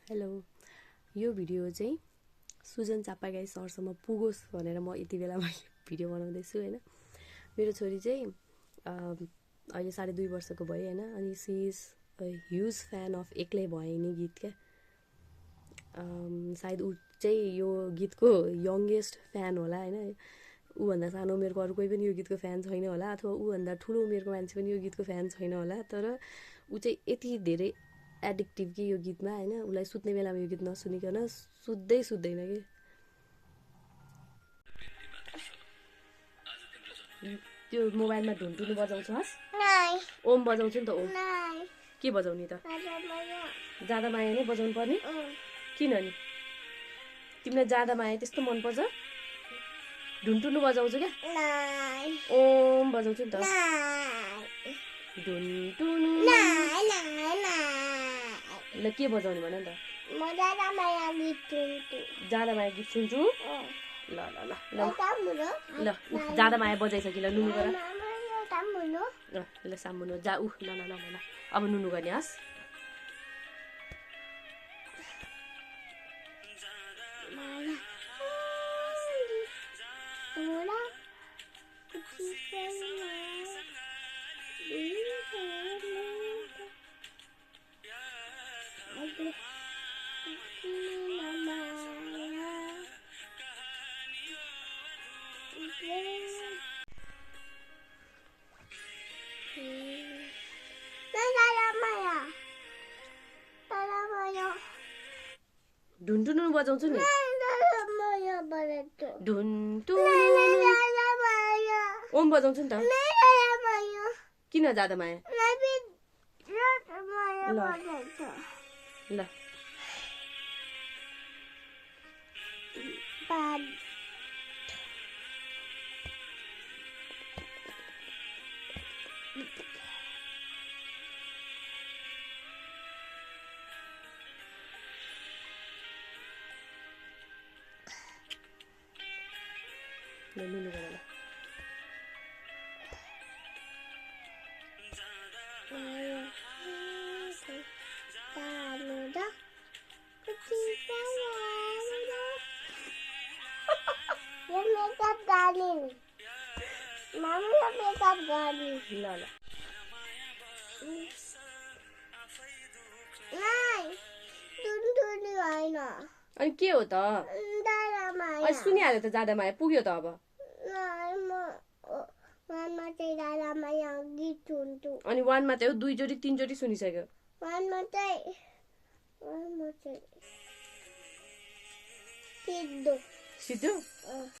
Hello यो video चाहिँ सुजन चापागाई सरसम्म पुगोस् भनेर म यति बेला मैले भिडियो बनाउँदैछु हैन। मेरो छोरी चाहिँ अहिले 2.5 वर्षको भयो हैन। अनि she is a huge fan of एक्लै भए नि गीत क्या। सायद ऊ चाहिँ यो गीतको यंगेस्ट फ्यान होला हैन। ऊ भन्दा सानो उमेरको अरु कोही पनि यो गीतको फ्यान छैन होला, अथवा ऊ भन्दा ठुलो उमेरको मान्छे पनि यो गीतको फ्यान छैन होला। तर ऊ चाहिँ यति धेरै एडिक्टिभ कि यो गीतमा हैन। उलाई सुत्ने बेलामा यो गीत नसुनिकन सुत्दैन कि। त्यो मोबाइलमा ढुन्टुनु बजाउँछस्? ओम बजाउँछु नि त। ओम के बजाउने त? जादा माया नै बजाउनु पर्ने? किन नि? तिमीलाई जादा माया त्यस्तो मन पर्छ? ढुन्टुनु बजाउँछु क्या। ओम बजाउँछु नि त। ढुन्टुनु ल के बजाउने भन नि त? म जादा माया गीत सुन्छु। जादा माया गीत सुन्छु? ल ल ल ल ल जादा माया बजाइसक्यो। ल नुनु गर। ल सामुनो जा उ ल ल ल ल अब नुनु गर्ने हस्। ढुन्टुनु बजाउँछु नि। ढुन्टुनु ओम बजाउँछु नि त। किन जादा माया? ल नुनु गर ल। ल अनि के हो त? अहिले सुनिहाल्यो त जादा माया पुग्यो त अब। अनि 1 मा चाहिँ 2 जोडी 3 जोडी सुनिसक्यो। 1 मा चाहिँ सिद्धो सिद्धो